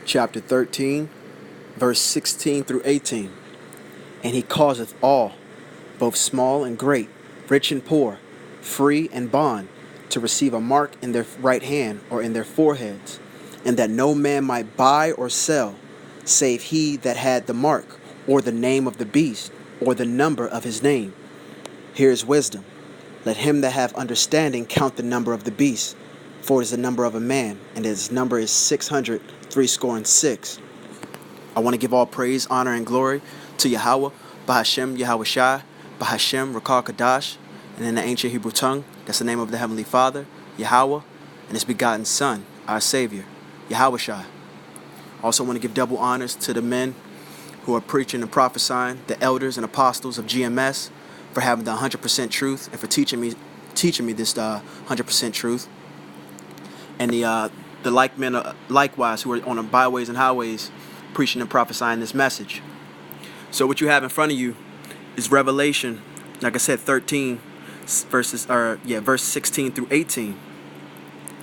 chapter 13, verse 16 through 18. And he causeth all, both small and great, rich and poor, free and bond, to receive a mark in their right hand or in their foreheads, and that no man might buy or sell, save he that had the mark, or the name of the beast, or the number of his name. Here is wisdom. Let him that have understanding count the number of the beast, for it is the number of a man, and his number is 666. I want to give all praise, honor, and glory to Yahweh, Bahashem, Yahweh Shai, Bahashem, Rakar Kadash, and in the ancient Hebrew tongue, that's the name of the Heavenly Father, Yahweh, and his begotten Son, our Savior, Yahweh Shai. I also want to give double honors to the men who are preaching and prophesying, the elders and apostles of GMS, for having the 100% truth and for teaching me this 100% truth, and the like men likewise who are on the byways and highways preaching and prophesying this message. So what you have in front of you is Revelation, like I said, 13 verse 16 through 18,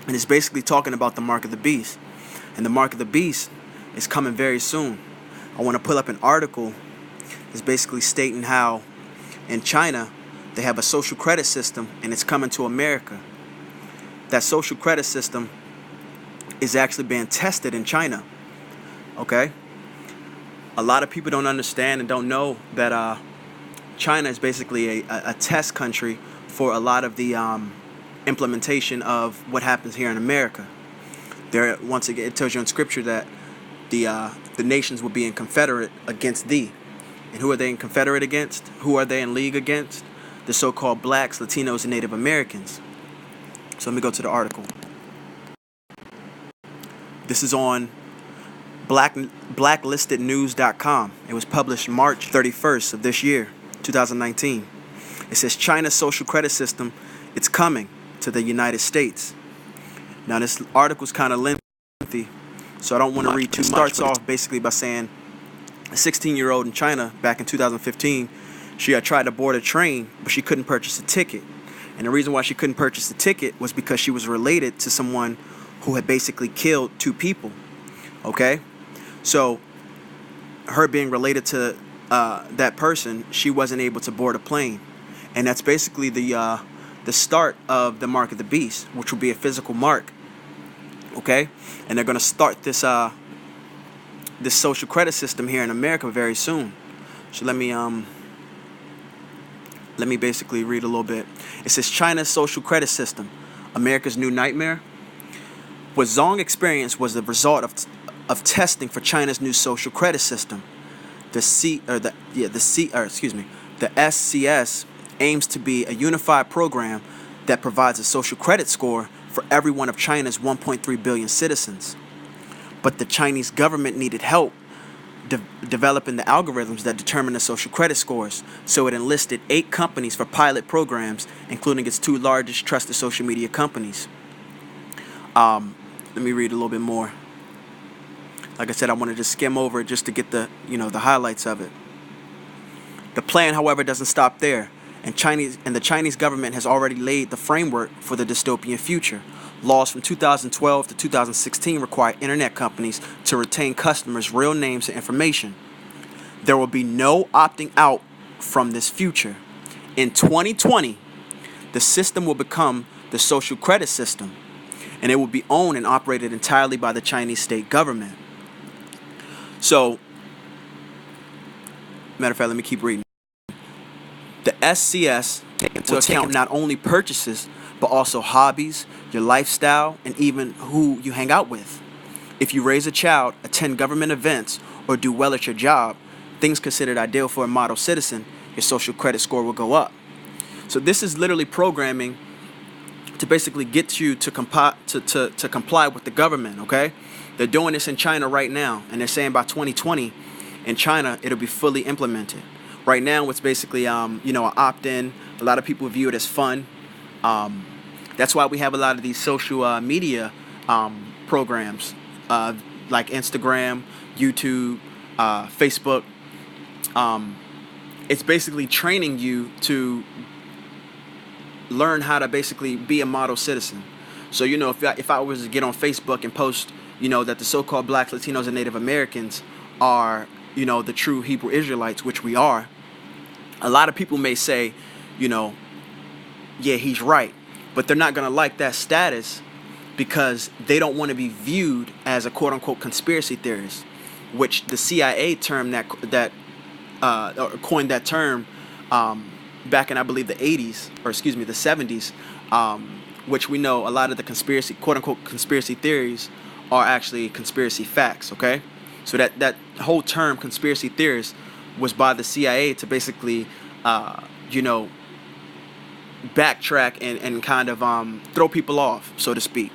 and it's basically talking about the mark of the beast, and the mark of the beast is coming very soon. I want to pull up an article. It's basically stating how in China they have a social credit system and it's coming to America. That social credit system is actually being tested in China. Okay? A lot of people don't understand and don't know that China is basically a test country for a lot of the implementation of what happens here in America. There, once again, it tells you in Scripture that the nations will be in confederate against thee. And who are they in confederate against? Who are they in league against? The so-called blacks, Latinos, and Native Americans. So let me go to the article. This is on blacklistednews.com. It was published March 31st of this year, 2019. It says China's social credit system, it's coming to the United States. Now this article is kind of lengthy, so I don't want to read too much. It starts off basically by saying a 16-year-old in China back in 2015, she had tried to board a train, but she couldn't purchase a ticket. And the reason why she couldn't purchase a ticket was because she was related to someone who had basically killed two people. Okay? So, her being related to that person, she wasn't able to board a plane. And that's basically the start of the mark of the beast, which will be a physical mark. Okay? And they're going to start this social credit system here in America very soon. So let me basically read a little bit. It says China's social credit system, America's new nightmare. What Zong experienced was the result of testing for China's new social credit system. The SCS aims to be a unified program that provides a social credit score for every one of China's 1.3 billion citizens. But the Chinese government needed help developing the algorithms that determine the social credit scores, so it enlisted 8 companies for pilot programs, including its 2 largest trusted social media companies. Let me read a little bit more. Like I said, I want to just skim over it just to get the highlights of it. The plan, however, doesn't stop there, and the Chinese government has already laid the framework for the dystopian future. Laws from 2012 to 2016 require internet companies to retain customers' real names and information. There will be no opting out from this future. In 2020, the system will become the social credit system, and it will be owned and operated entirely by the Chinese state government. So, matter of fact, let me keep reading. The SCS take into account not only purchases, but also hobbies, your lifestyle, and even who you hang out with. If you raise a child, attend government events, or do well at your job, things considered ideal for a model citizen, your social credit score will go up. So this is literally programming to basically get you to comply with the government, okay? They're doing this in China right now, and they're saying by 2020, in China, it'll be fully implemented. Right now, it's basically, an opt-in. A lot of people view it as fun. That's why we have a lot of these social media programs like Instagram, YouTube, Facebook. It's basically training you to learn how to basically be a model citizen. So, if I was to get on Facebook and post, that the so-called blacks, Latinos, and Native Americans are, the true Hebrew Israelites, which we are, a lot of people may say, yeah, he's right. But they're not going to like that status because they don't want to be viewed as a quote-unquote conspiracy theorist, which the CIA term or coined that term back in, I believe, the 80s, or excuse me, the 70s, which we know a lot of the quote-unquote conspiracy theories are actually conspiracy facts, okay? So that whole term, conspiracy theorist, was by the CIA to basically, backtrack and kind of throw people off, so to speak.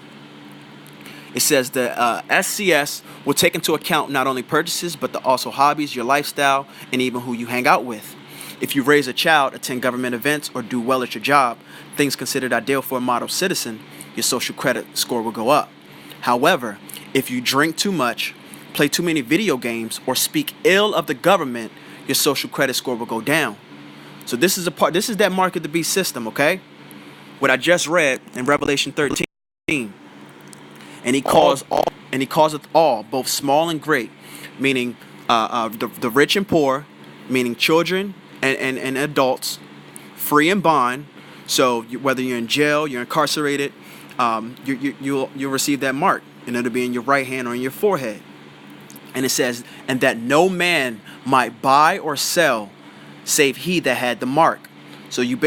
It says the SCS will take into account not only purchases, but also hobbies, your lifestyle, and even who you hang out with. If you raise a child, attend government events, or do well at your job, things considered ideal for a model citizen, your social credit score will go up. However, if you drink too much, play too many video games, or speak ill of the government, your social credit score will go down. So this is that mark of the beast system, okay? What I just read in Revelation 13. And he causeth all, both small and great, meaning the rich and poor, meaning children and adults, free and bond. So whether you're in jail, you're incarcerated, you'll receive that mark, and it'll be in your right hand or in your forehead. And it says, and that no man might buy or sell, save he that had the mark. So you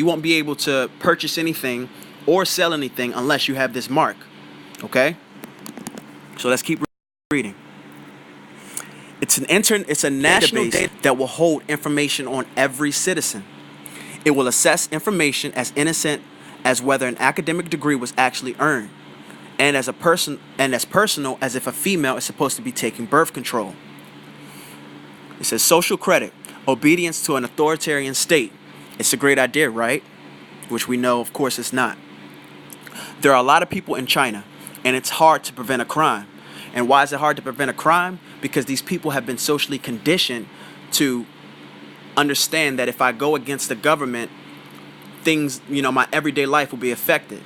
won't be able to purchase anything or sell anything unless you have this mark. Okay? So let's keep reading. It's a national database that will hold information on every citizen. It will assess information as innocent as whether an academic degree was actually earned, and as personal as if a female is supposed to be taking birth control. It says social credit, obedience to an authoritarian state. It's a great idea, right? Which we know, of course, it's not. There are a lot of people in China, and it's hard to prevent a crime. And why is it hard to prevent a crime? Because these people have been socially conditioned to understand that if I go against the government, things, my everyday life will be affected.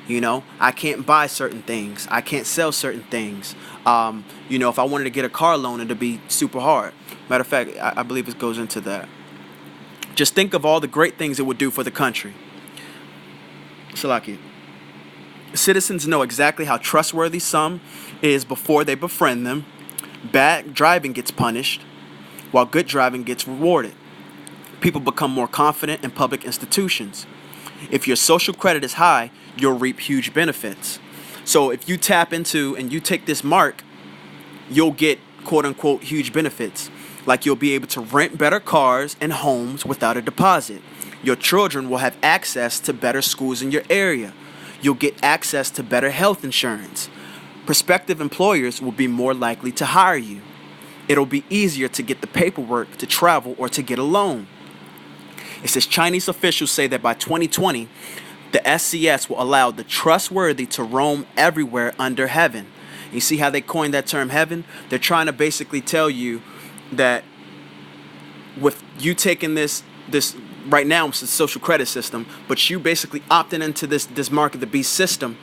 I can't buy certain things. I can't sell certain things. If I wanted to get a car loan, it'd be super hard. Matter of fact, I believe it goes into that. Just think of all the great things it would do for the country. Salaki. Citizens know exactly how trustworthy some is before they befriend them. Bad driving gets punished, while good driving gets rewarded. People become more confident in public institutions. If your social credit is high, you'll reap huge benefits. So if you tap into and you take this mark, you'll get quote-unquote huge benefits. Like you'll be able to rent better cars and homes without a deposit. Your children will have access to better schools in your area. You'll get access to better health insurance. Prospective employers will be more likely to hire you. It'll be easier to get the paperwork to travel or to get a loan. It says Chinese officials say that by 2020, the SCS will allow the trustworthy to roam everywhere under heaven. You see how they coined that term heaven? They're trying to basically tell you that with you taking this right now it's a social credit system, but you basically opting into this mark of the beast system,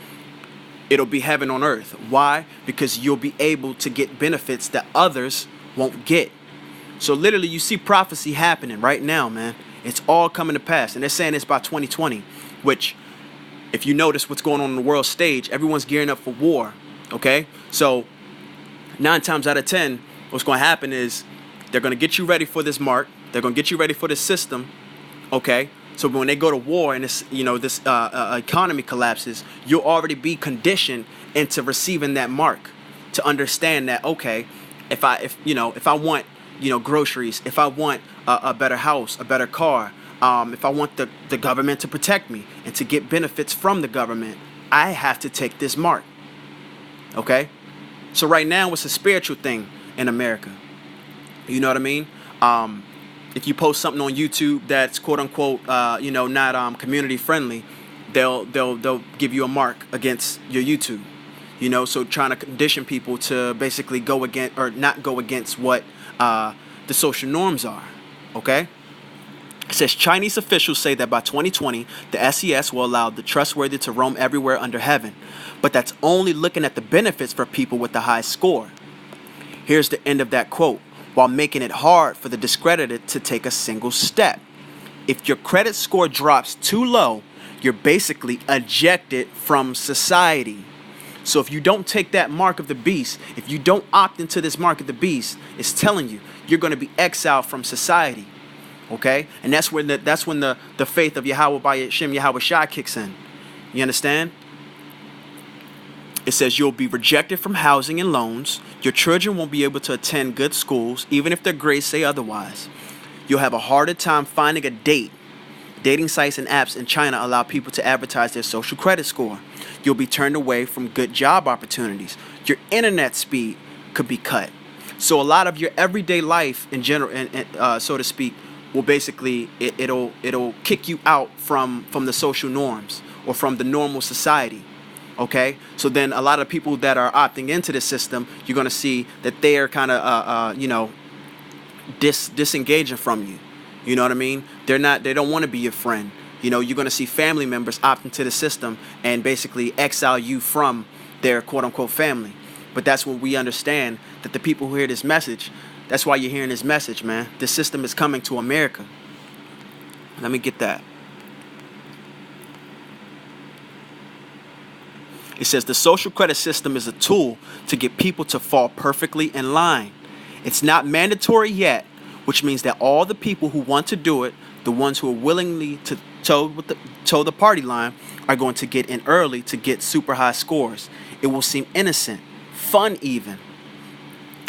it'll be heaven on earth. Why? Because you'll be able to get benefits that others won't get. So literally you see prophecy happening right now, man. It's all coming to pass. And they're saying it's by 2020, which if you notice what's going on the world stage, everyone's gearing up for war. Okay? So 9 times out of 10, what's going to happen is they're going to get you ready for this mark. They're going to get you ready for this system. Okay? So when they go to war and this economy collapses, you'll already be conditioned into receiving that mark to understand that, okay, if I want, groceries, if I want a better house, a better car, if I want the government to protect me and to get benefits from the government, I have to take this mark. Okay? So right now it's a spiritual thing in America. You know what I mean? If you post something on YouTube that's quote unquote, not community friendly, they'll give you a mark against your YouTube. So trying to condition people to basically go against or not go against what the social norms are. Okay? It says Chinese officials say that by 2020, the SES will allow the trustworthy to roam everywhere under heaven. But that's only looking at the benefits for people with the high score. Here's the end of that quote, while making it hard for the discredited to take a single step. If your credit score drops too low, you're basically ejected from society. So if you don't take that mark of the beast, if you don't opt into this mark of the beast, it's telling you you're going to be exiled from society. Okay? And that's when the faith of Yahweh by Shem Yahweh Shai kicks in. You understand? It says you'll be rejected from housing and loans. Your children won't be able to attend good schools, even if their grades say otherwise. You'll have a harder time finding a date. Dating sites and apps in China allow people to advertise their social credit score. You'll be turned away from good job opportunities. Your internet speed could be cut. So a lot of your everyday life in general, so to speak, will basically it'll kick you out from the social norms or from the normal society. Okay, so then a lot of people that are opting into this system, you're gonna see that they are kind of disengaging from you. You know what I mean? They don't want to be your friend. You know, you're going to see family members opt into the system and basically exile you from their quote unquote family. But that's when we understand that the people who hear this message, that's why you're hearing this message, man. This system is coming to America. Let me get that. It says the social credit system is a tool to get people to fall perfectly in line. It's not mandatory yet, which means that all the people who want to do it, the ones who are willingly to toe the party line, are going to get in early to get super high scores. It will seem innocent, fun even.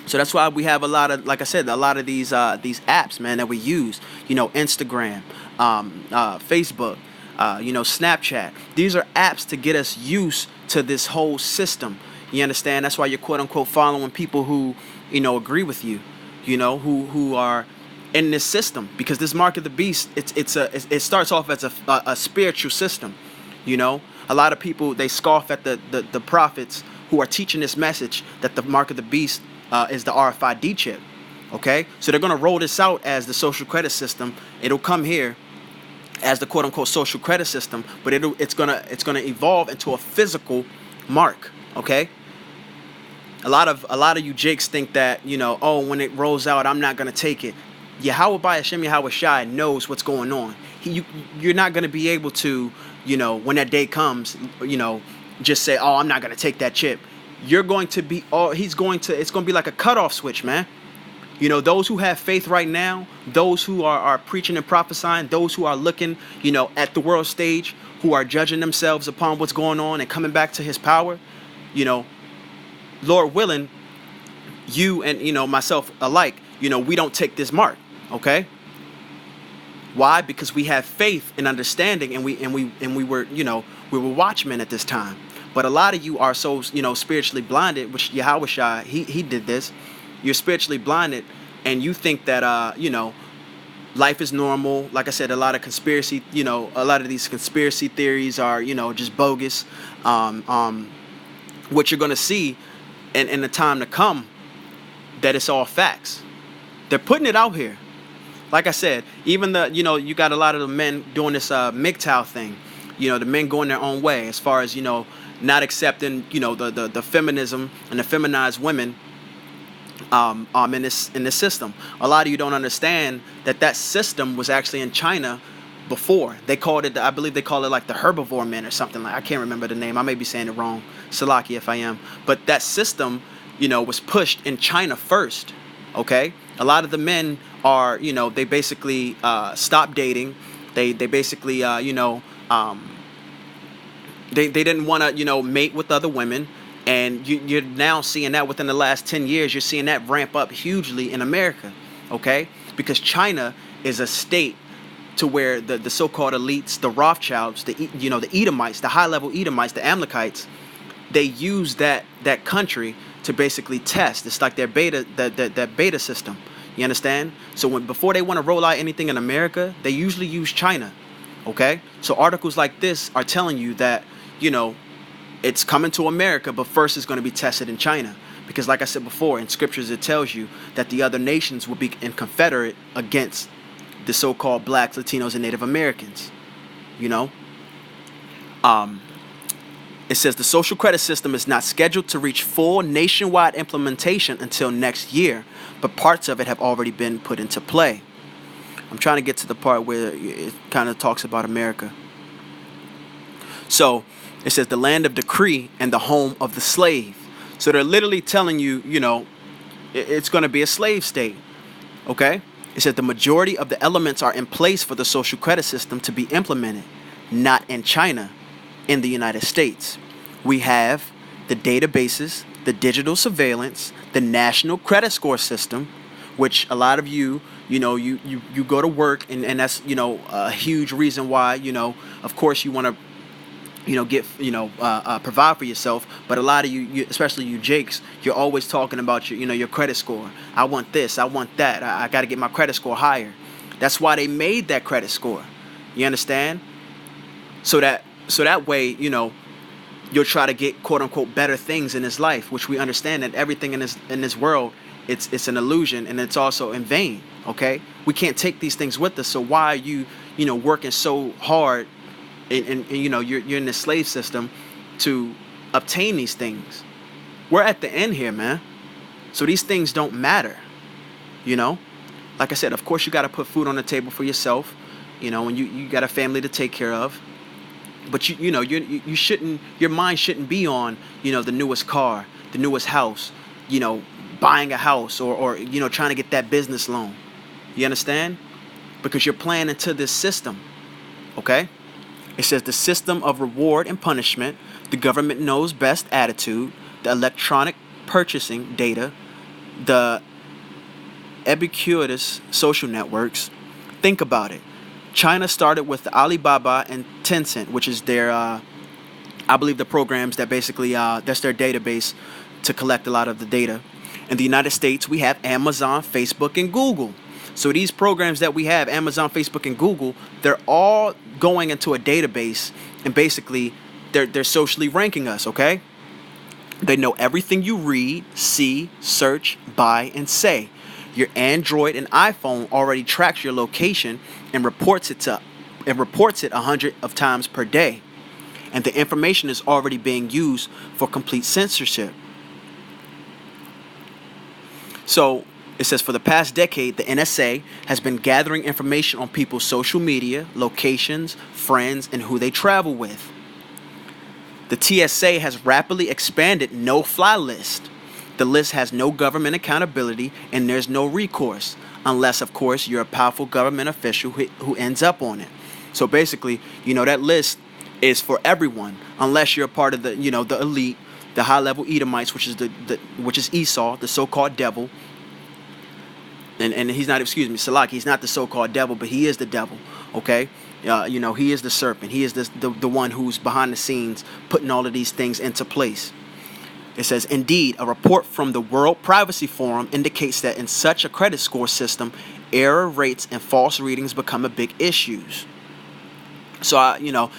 So that's why we have a lot of, like I said, a lot of these apps, man, that we use. You know, Instagram, Facebook, Snapchat. These are apps to get us used to this whole system. You understand? That's why you're quote unquote following people who, agree with you. Who are in this system, because this mark of the beast, it starts off as a spiritual system. A lot of people, they scoff at the prophets who are teaching this message that the mark of the beast is the RFID chip. Okay, so they're gonna roll this out as the social credit system. It'll come here as the quote unquote social credit system, but it's gonna evolve into a physical mark. Okay. A lot of you jakes think that, when it rolls out, I'm not going to take it. Yahweh by Hashem Yahweh Shai knows what's going on. You're not going to be able to, when that day comes, just say, oh, I'm not going to take that chip. You're going to be, it's going to be like a cutoff switch, man. Those who have faith right now, those who are preaching and prophesying, those who are looking, at the world stage, who are judging themselves upon what's going on and coming back to his power, Lord willing, you and myself alike, we don't take this mark, okay? Why? Because we have faith and understanding, and we were watchmen at this time. But a lot of you are so spiritually blinded, which Yahweh Shai, he did this. You're spiritually blinded, and you think that life is normal. Like I said, a lot of conspiracy, a lot of these conspiracy theories are just bogus. What you're gonna see in the time to come, that it's all facts. They're putting it out here. Like I said, even you got a lot of the men doing this MGTOW thing. The men going their own way as far as, not accepting, the feminism and the feminized women in this system. A lot of you don't understand that system was actually in China before. They called it, I believe they call it like the herbivore men or something. Like, I can't remember the name. I may be saying it wrong. Salaki if I am. But that system, was pushed in China first. Okay? A lot of the men are, they basically stopped dating. They basically, they didn't want to, mate with other women. And you're now seeing that within the last 10 years, you're seeing that ramp up hugely in America. Okay? Because China is a state to where the so-called elites, the Rothschilds, the Edomites, the high-level Edomites, the Amalekites, they use that country to basically test. It's like their beta system. You understand? So before they want to roll out anything in America, they usually use China. Okay? So articles like this are telling you that, it's coming to America, but first it's going to be tested in China. Because like I said before, in scriptures it tells you that the other nations will be in confederate against the so-called blacks, Latinos, and Native Americans. You know, it says the social credit system is not scheduled to reach full nationwide implementation until next year, but parts of it have already been put into play. I'm trying to get to the part where it kind of talks about America. So it says the land of decree and the home of the slave. So they're literally telling you, it's going to be a slave state. Okay? It says the majority of the elements are in place for the social credit system to be implemented, not in China, in the United States. We have the databases, the digital surveillance, the national credit score system, which a lot of you go to work, and that's, a huge reason why, of course you want to, provide for yourself. But a lot of you, especially you Jakes, you're always talking about your credit score. I want this, I want that. I got to get my credit score higher. That's why they made that credit score. You understand? So that way, you'll try to get quote unquote better things in this life, which we understand that everything in this world, it's an illusion, and it's also in vain. Okay? We can't take these things with us. So why are you working so hard? And you're in the slave system to obtain these things. We're at the end here, man. So these things don't matter. Like I said, of course you got to put food on the table for yourself. And you got a family to take care of. But you shouldn't. Your mind shouldn't be on the newest car, the newest house. Buying a house or trying to get that business loan. You understand? Because you're playing into this system. Okay. It says the system of reward and punishment, the government knows best attitude, the electronic purchasing data, the ubiquitous social networks. Think about it. China started with the Alibaba and Tencent, which is their, I believe, the programs that basically, that's their database to collect a lot of the data. In the United States, we have Amazon, Facebook, and Google. So these programs that we have, Amazon, Facebook, and Google, they're all going into a database, and basically they're socially ranking us, okay? They know everything you read, see, search, buy, and say. Your Android and iPhone already tracks your location and reports it 100 of times per day. And the information is already being used for complete censorship. So it says for the past decade, the NSA has been gathering information on people's social media, locations, friends, and who they travel with. The TSA has rapidly expanded no-fly list. The list has no government accountability, and there's no recourse, unless, of course, you're a powerful government official who ends up on it. So basically, that list is for everyone, unless you're a part of the elite, the high-level Edomites, which is Esau, the so-called devil. And he's not, Salaki, he's not the so-called devil, but he is the devil, okay? He is the serpent. He is the one who's behind the scenes putting all of these things into place. It says, indeed, a report from the World Privacy Forum indicates that in such a credit score system, error rates and false readings become a big issue. So,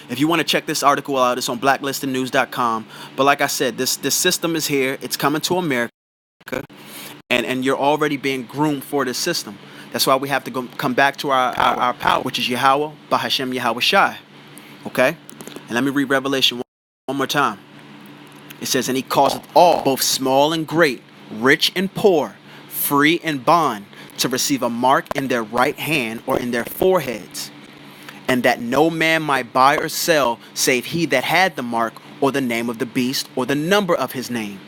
if you want to check this article out, it's on blacklistednews.com. But like I said, this system is here. It's coming to America. And you're already being groomed for this system. That's why we have to come back to our power, which is Yahweh, Bahashem Yahweh Shai. Okay? And let me read Revelation one more time. It says, and he causeth all, both small and great, rich and poor, free and bond, to receive a mark in their right hand or in their foreheads, and that no man might buy or sell save he that had the mark or the name of the beast or the number of his name.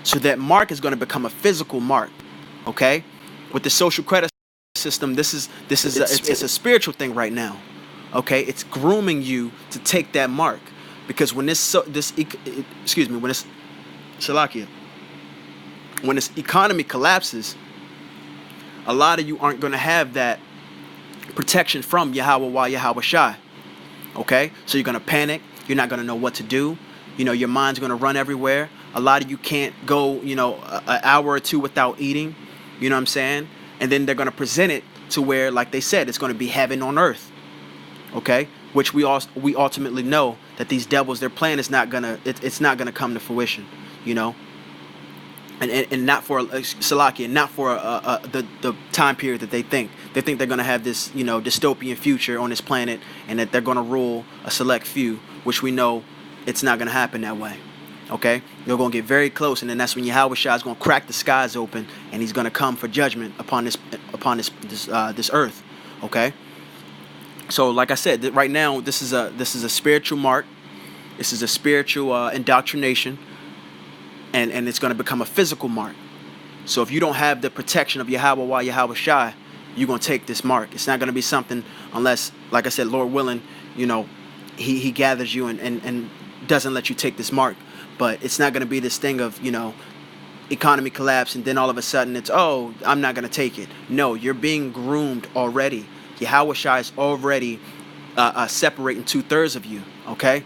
So that mark is going to become a physical mark, okay? With the social credit system, it's a spiritual thing right now, okay? It's grooming you to take that mark, because when this economy collapses, a lot of you aren't going to have that protection from Yahweh Yahweh Shai, okay? So you're going to panic. You're not going to know what to do. Your mind's going to run everywhere. A lot of you can't go, an hour or two without eating. You know what I'm saying? And then they're going to present it to where, like they said, it's going to be heaven on earth. Okay? Which we ultimately know that these devils, their plan is not going to, it's not going to come to fruition, And and not for Salakia, not for the time period that they think. They think they're going to have this, dystopian future on this planet, and that they're going to rule a select few, which we know it's not going to happen that way. Okay, they're going to get very close, and then that's when Yahweh Shai is going to crack the skies open, and he's going to come for judgment upon this earth. Okay, so like I said, right now this is a spiritual mark. This is a spiritual indoctrination. And it's going to become a physical mark. So if you don't have the protection of Yahweh Yahweh Shai, you're going to take this mark. It's not going to be something unless, like I said, Lord willing, he gathers you and doesn't let you take this mark. But it's not going to be this thing of, economy collapse and then all of a sudden it's, oh, I'm not going to take it. No, you're being groomed already. Yahweh Shai is already separating 2/3 of you, okay?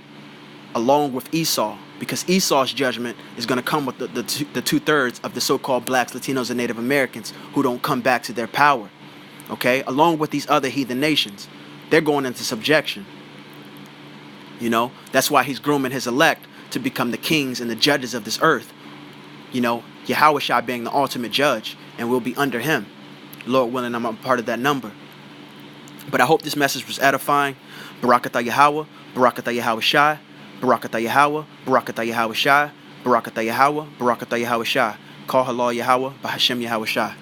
Along with Esau. Because Esau's judgment is going to come with the 2/3 of the so-called blacks, Latinos, and Native Americans who don't come back to their power. Okay? Along with these other heathen nations. They're going into subjection. That's why he's grooming his elect to become the kings and the judges of this earth. Yahweh Shai being the ultimate judge, and we'll be under him. Lord willing, I'm a part of that number. But I hope this message was edifying. Barakatah Yahweh, Barakatah Yahweh Shai. Barakatah Yahweh, Barakatah Yahweh Shai, Barakatah Yahweh, Barakatah Yahweh Shai. Call halal Yahweh, Bahashem Yahweh Shai.